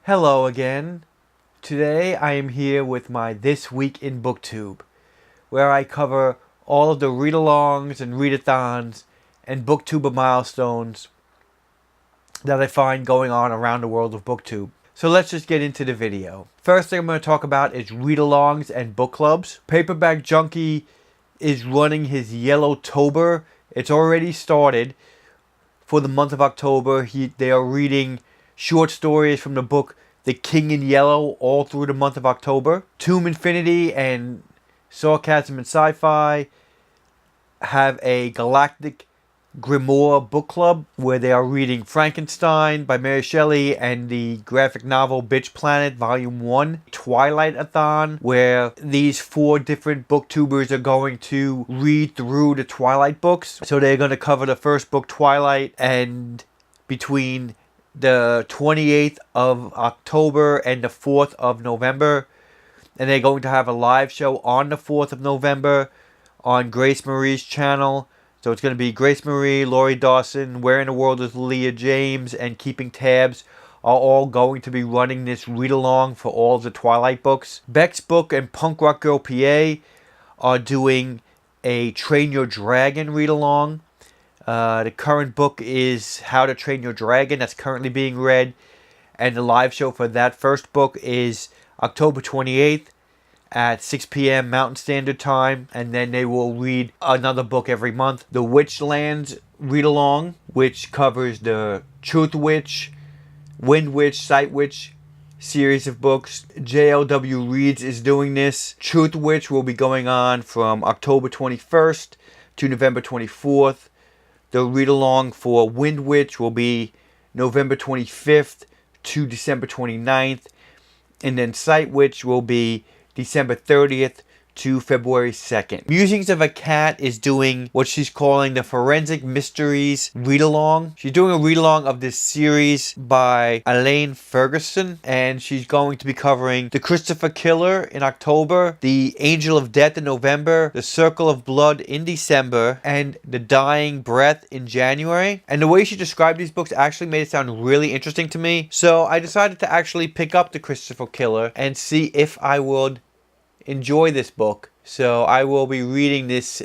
Hello again. Today I am here with my This Week in Booktube, where I cover all of the readalongs and readathons and booktuber milestones that I find going on around the world of booktube. So let's just get into the video. First thing I'm going to talk about is readalongs and book clubs. Paperback Junky is running his yellotober. It's already started for the month of October. They are reading short stories from the book The King in Yellow all through the month of October. Tomb Infinity and Sarcasm and Sci-Fi have a Galactic Grimoire book club where they are reading Frankenstein by Mary Shelley and the graphic novel Bitch Planet Volume 1. Twilightathon, where these 4 different booktubers are going to read through the Twilight books. So they're going to cover the first book, Twilight, and between the 28th of October and the 4th of November. And they're going to have a live show on the 4th of November on Grace Marie's channel. So it's going to be Grace Marie, Laurie Dawson, Where in the World is Leah James, and Keeping Tabs are all going to be running this read-along for all the Twilight books. Beck's Book and Punk Rock Girl PA are doing a Train Your Dragon read-along. The current book is How to Train Your Dragon. That's currently being read. And the live show for that first book is October 28th at 6 p.m. Mountain Standard Time. And then they will read another book every month. The Witchlands read-along, which covers the Truth Witch, Wind Witch, Sight Witch series of books. JLW Reads is doing this. Truth Witch will be going on from October 21st to November 24th. The read-along for Wind Witch will be November 25th to December 29th. And then Sight Witch will be December 30th to February 2nd. Musings of a Cat is doing what she's calling the Forensic Mysteries read-along. She's doing a read-along of this series by Elaine Ferguson, and she's going to be covering The Christopher Killer in October, The Angel of Death in November, The Circle of Blood in December, and The Dying Breath in January. And the way she described these books actually made it sound really interesting to me, so I decided to actually pick up The Christopher Killer and see if I would enjoy this book. So I will be reading this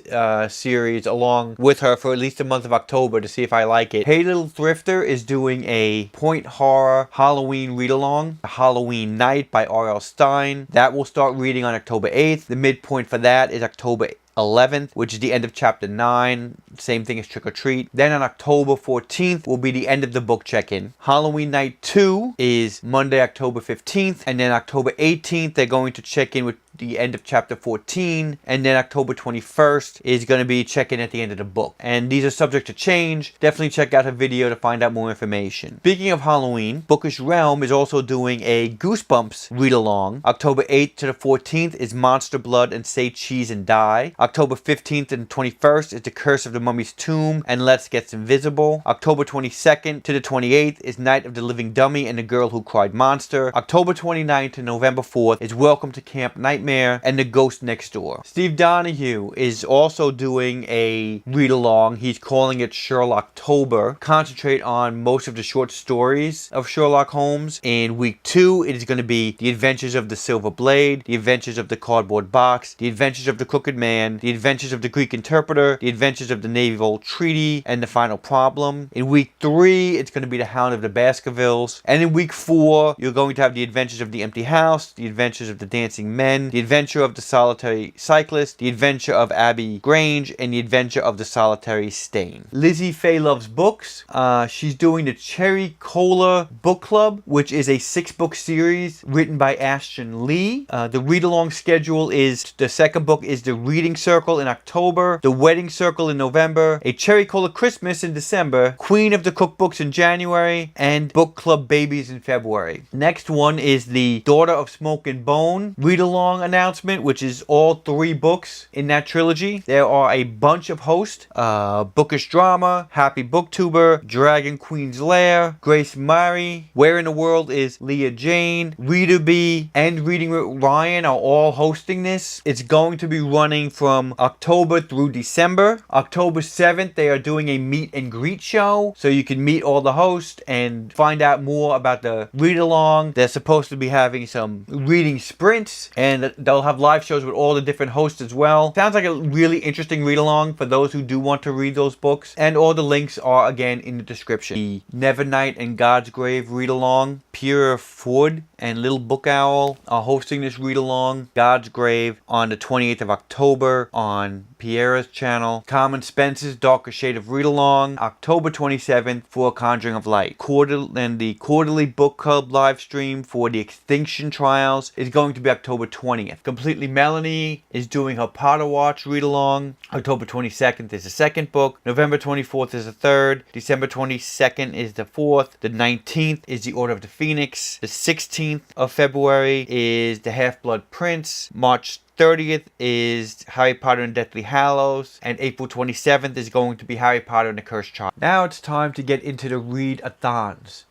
series along with her for at least the month of October to see if I like it. Hey Little Thrifter is doing a Point Horror Halloween read-along, Halloween Night by R.L. Stine. That will start reading on October 8th. The midpoint for that is October 11th, which is the end of chapter 9. Same thing as Trick or Treat. Then on October 14th will be the end of the book check-in. Halloween Night 2 is Monday, October 15th. And then October 18th, they're going to check in with the end of chapter 14. And then October 21st is going to be check-in at the end of the book. And these are subject to change. Definitely check out her video to find out more information. Speaking of Halloween, Bookish Realm is also doing a Goosebumps read-along. October 8th to the 14th is Monster Blood and Say Cheese and Die. October 15th and 21st is The Curse of the Mummy's Tomb and Let's Get Invisible. October 22nd to the 28th is Night of the Living Dummy and The Girl Who Cried Monster. October 29th to November 4th is Welcome to Camp Nightmare and The Ghost Next Door. Steve Donoghue is also doing a read-along. He's calling it Sherlocktober. Concentrate on most of the short stories of Sherlock Holmes. In week 2, it is going to be The Adventures of the Silver Blade, The Adventures of the Cardboard Box, The Adventures of the Crooked Man, The Adventures of the Greek Interpreter, The Adventures of the Naval Treaty, and The Final Problem. In week 3, it's going to be The Hound of the Baskervilles. And in week 4, you're going to have The Adventures of the Empty House, The Adventures of the Dancing Men, The Adventure of the Solitary Cyclist, The Adventure of Abbey Grange, and The Adventure of the Solitary Stain. LizziefayeLovesBooks, she's doing the Cherry Cola Book Club, which is a 6-book series written by Ashton Lee. The read-along schedule is, the second book is The Reading Circle in October, The Wedding Circle in November, A Cherry Cola Christmas in December, Queen of the Cookbooks in January, and Book Club Babies in February. Next one is the Daughter of Smoke and Bone read-along announcement, which is all 3 books in that trilogy. There are a bunch of hosts. Bookish Drama, Happy Booktuber, Dragon Queen's Lair, Grace Murray, Where in the World is Leah Jane, Reader Bee, and Reading with Ryan are all hosting this. It's going to be running from from October through December. October 7th, they are doing a meet and greet show, so you can meet all the hosts and find out more about the read-along. They're supposed to be having some reading sprints, and they'll have live shows with all the different hosts as well. Sounds like a really interesting read-along for those who do want to read those books, and all the links are again in the description. The Nevernight and God's Grave read-along. Pure Ford and Little Book Owl are hosting this read-along. God's Grave on the 28th of October on Pierre's channel. Common Spence's Darker Shade of Read-Along, October 27th for Conjuring of Light. And the Quarterly Book Club live stream for the Extinction Trials is going to be October 20th. Completely Melanie is doing her Potter Watch read-along. October 22nd is the second book. November 24th is the third. December 22nd is the fourth. The 19th is The Order of the Phoenix. The 16th of February is The Half-Blood Prince. March 30th is Harry Potter and Deathly Hallows, and April 27th is going to be Harry Potter and the Cursed Child. Now it's time to get into the readathons.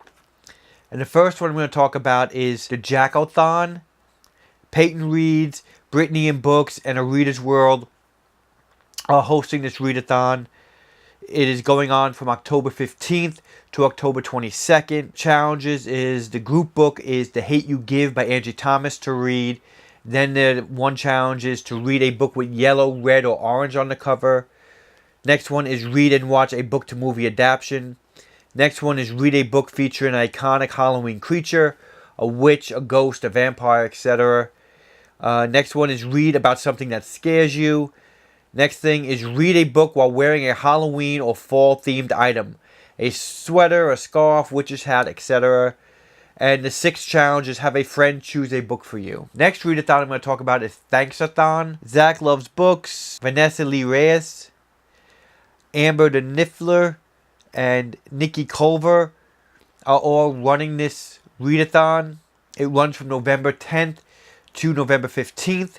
And the first one I'm going to talk about is the JACK-O-THON. Peyton Reads, Brittany Books, and areadersworld are hosting this readathon. It is going on from October 15th to October 22nd. Challenges is the group book is The Hate You Give by Angie Thomas to read. Then the one challenge is to read a book with yellow, red, or orange on the cover. Next one is read and watch a book-to-movie adaptation. Next one is read a book featuring an iconic Halloween creature, a witch, a ghost, a vampire, etc. Next one is read about something that scares you. Next thing is read a book while wearing a Halloween or fall-themed item. A sweater, a scarf, witch's hat, etc. And the sixth challenge is have a friend choose a book for you. Next readathon I'm going to talk about is Thanksathon. JACK-Lovesbooks, Vanessa Lee Reyes, Amber the Niffler, and Nikki Culver are all running this readathon. It runs from November 10th to November 15th.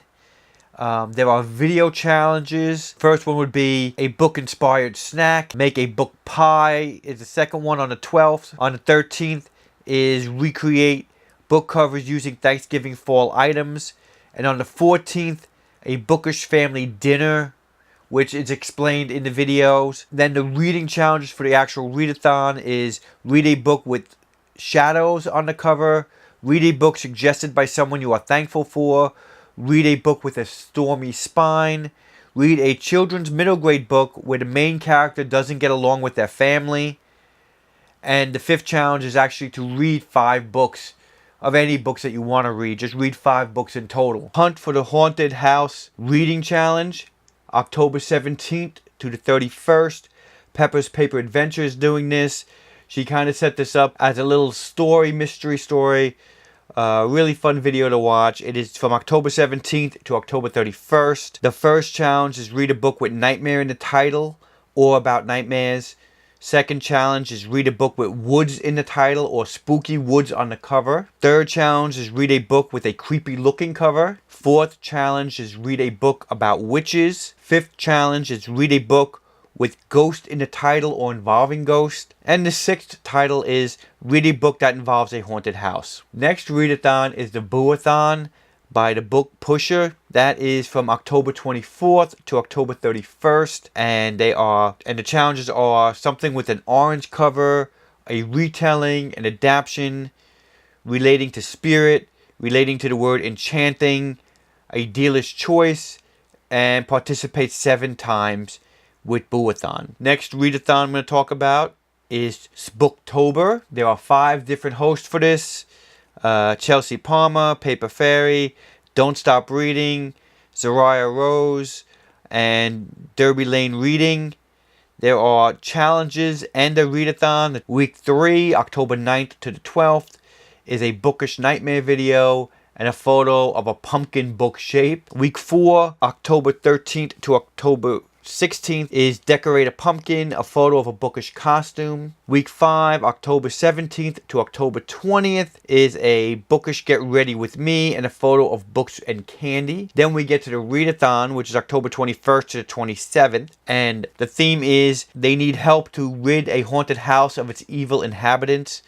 There are video challenges. First one would be a book-inspired snack. Make a book pie is the second one on the 12th. On the 13th is recreate book covers using Thanksgiving fall items. And on the 14th, a bookish family dinner, which is explained in the videos. Then the reading challenges for the actual readathon is read a book with shadows on the cover, read a book suggested by someone you are thankful for, read a book with a stormy spine, read a children's middle grade book where the main character doesn't get along with their family. And the fifth challenge is actually to read 5 books of any books that you want to read. Just read 5 books in total. Hunt for the Haunted House Reading Challenge, October 17th to the 31st. Pepper's Paper Adventure is doing this. She kind of set this up as a little story, mystery story. Really fun video to watch. It is from October 17th to October 31st. The first challenge is read a book with nightmare in the title or about nightmares. Second challenge is read a book with woods in the title or spooky woods on the cover. Third challenge is read a book with a creepy looking cover. Fourth challenge is read a book about witches. Fifth challenge is read a book with ghost in the title or involving ghost. And the sixth title is read a book that involves a haunted house. Next readathon is the Bookathon by the Book Pusher. That is from October 24th to October 31st. And the challenges are something with an orange cover, a retelling, an adaptation, relating to spirit, relating to the word enchanting, a dealer's choice, and participate 7 times with Bookathon. Next readathon I'm going to talk about is Sbooktober. There are 5 different hosts for this. Chelsea Palmer, Paper Fairy, Don't Stop Reading, Zariah Rose, and Derby Lane Reading. There are challenges and a readathon. Week 3, October 9th to the 12th, is a bookish nightmare video and a photo of a pumpkin book shape. Week 4, October 13th to October 16th is Decorate a Pumpkin, a photo of a bookish costume. Week 5, October 17th to October 20th is a bookish Get Ready With Me and a photo of books and candy. Then we get to the readathon, which is October 21st to the 27th. And the theme is they need help to rid a haunted house of its evil inhabitants.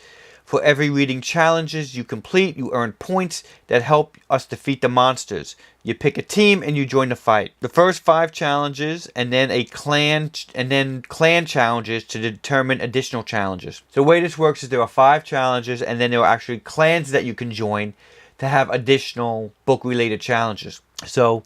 For every reading challenges you complete, you earn points that help us defeat the monsters. You pick a team and you join the fight. The first 5 challenges and then clan challenges to determine additional challenges. So the way this works is there are 5 challenges and then there are actually clans that you can join to have additional book-related challenges. So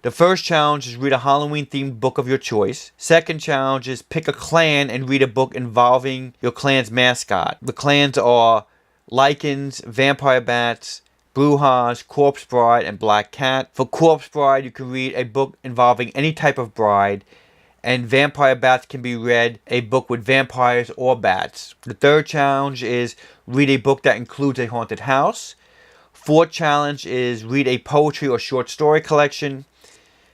the first challenge is read a Halloween-themed book of your choice. Second challenge is pick a clan and read a book involving your clan's mascot. The clans are Lycans, Vampire Bats, Brujas, Corpse Bride, and Black Cat. For Corpse Bride, you can read a book involving any type of bride. And Vampire Bats can be read a book with vampires or bats. The third challenge is read a book that includes a haunted house. Fourth challenge is read a poetry or short story collection.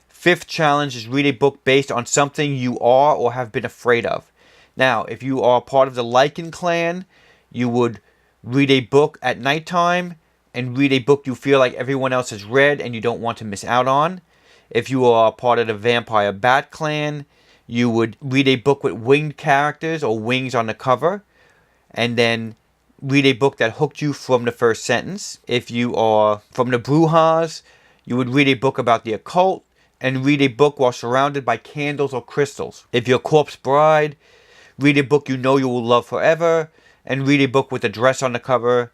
Fifth challenge is read a book based on something you are or have been afraid of. Now, if you are part of the Lycan clan, you would read a book at nighttime and read a book you feel like everyone else has read and you don't want to miss out on. If you are part of the Vampire Bat clan, you would read a book with winged characters or wings on the cover, and then read a book that hooked you from the first sentence. If you are from the Brujas, you would read a book about the occult and read a book while surrounded by candles or crystals. If you're Corpse Bride, read a book you know you will love forever, and read a book with a dress on the cover.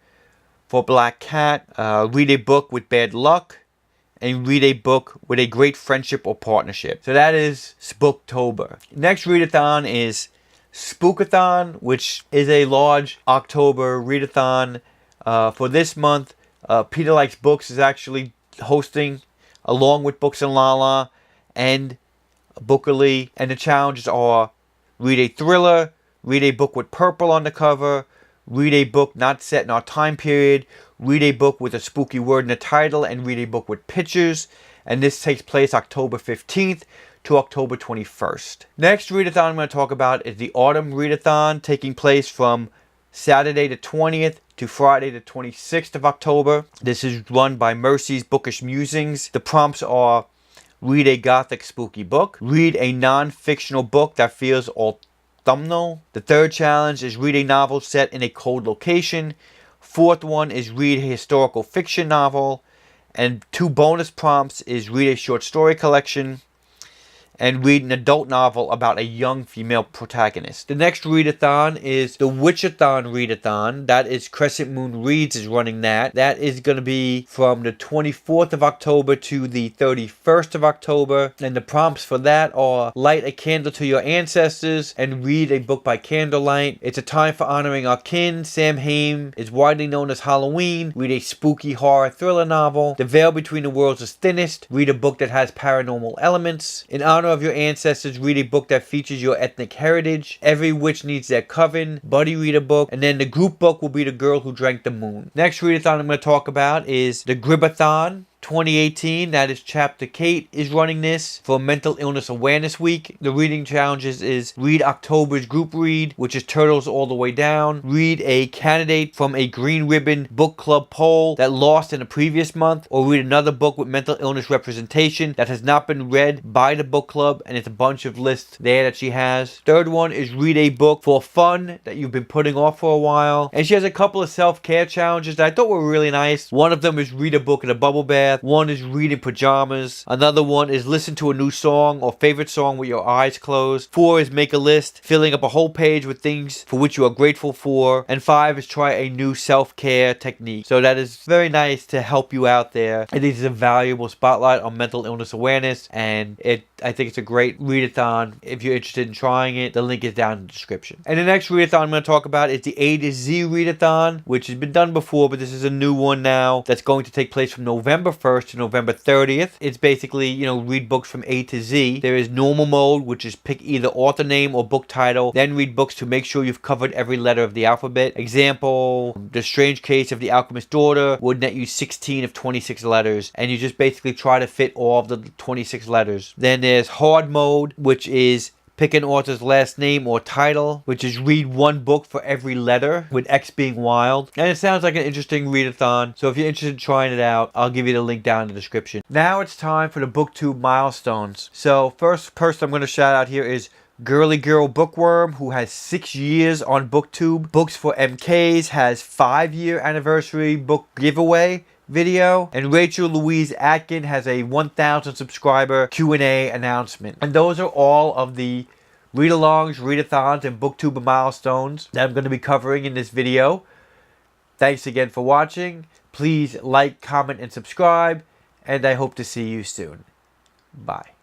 For Black Cat, read a book with bad luck, and read a book with a great friendship or partnership. So that is Sbooktober. Next readathon is Spookathon, which is a large October readathon. For this month, Peter Likes Books is actually hosting, along with Books and Lala and Bookerly. And the challenges are read a thriller, read a book with purple on the cover, read a book not set in our time period, read a book with a spooky word in the title, and read a book with pictures. And this takes place October 15th to October 21st. Next readathon I'm going to talk about is the Autumn Readathon, taking place from Saturday the 20th to Friday the 26th of October. This is run by Mercy's Bookish Musings. The prompts are read a gothic spooky book, read a non-fictional book that feels autumnal. The third challenge is read a novel set in a cold location. Fourth one is read a historical fiction novel. And 2 bonus prompts is read a short story collection and read an adult novel about a young female protagonist. The next readathon is the Witchathon readathon. That is Crescent Moon Reads is running that. That is going to be from the 24th of October to the 31st of October. And the prompts for that are light a candle to your ancestors and read a book by candlelight. It's a time for honoring our kin. Sam Hain is widely known as Halloween. Read a spooky horror thriller novel. The veil between the worlds is thinnest. Read a book that has paranormal elements. In honor of your ancestors, read a book that features your ethnic heritage. Every witch needs their coven. Buddy, read a book. And then the group book will be The Girl Who Drank the Moon. Next readathon I'm going to talk about is the Grimoire 2018. That is Chapter Kate is running this for Mental Illness Awareness Week. The reading challenges is read October's group read, which is Turtles All the Way Down. Read a candidate from a Green Ribbon book club poll that lost in the previous month, or read another book with mental illness representation that has not been read by the book club, and it's a bunch of lists there that she has. Third one is read a book for fun that you've been putting off for a while. And she has a couple of self-care challenges that I thought were really nice. One of them is read a book in a bubble bath. One is read in pajamas. Another one is listen to a new song or favorite song with your eyes closed. 4 is make a list, filling up a whole page with things for which you are grateful for. And 5 is try a new self-care technique. So that is very nice to help you out there. I think it's a valuable spotlight on mental illness awareness, and I think it's a great readathon. If you're interested in trying it, the link is down in the description. And the next readathon I'm going to talk about is the A to Z readathon, which has been done before, but this is a new one now that's going to take place from November 1st to November 30th. It's basically, read books from A to Z. There is normal mode, which is pick either author name or book title, then read books to make sure you've covered every letter of the alphabet. Example, The Strange Case of the Alchemist's Daughter would net you 16 of 26 letters, and you just basically try to fit all of the 26 letters. Then there's hard mode, which is pick an author's last name or title, which is read one book for every letter, with X being wild. And it sounds like an interesting readathon, so if you're interested in trying it out, I'll give you the link down in the description. Now it's time for the BookTube milestones. So first person I'm going to shout out here is Girly Girl Bookworm, who has 6 years on BookTube. Books for MKs has 5-year anniversary book giveaway video. And Rachel Louise Atkin has a 1,000 subscriber Q&A announcement. And those are all of the read-alongs, readathons, and booktuber milestones that I'm going to be covering in this video. Thanks again for watching. Please like, comment, and subscribe. And I hope to see you soon. Bye.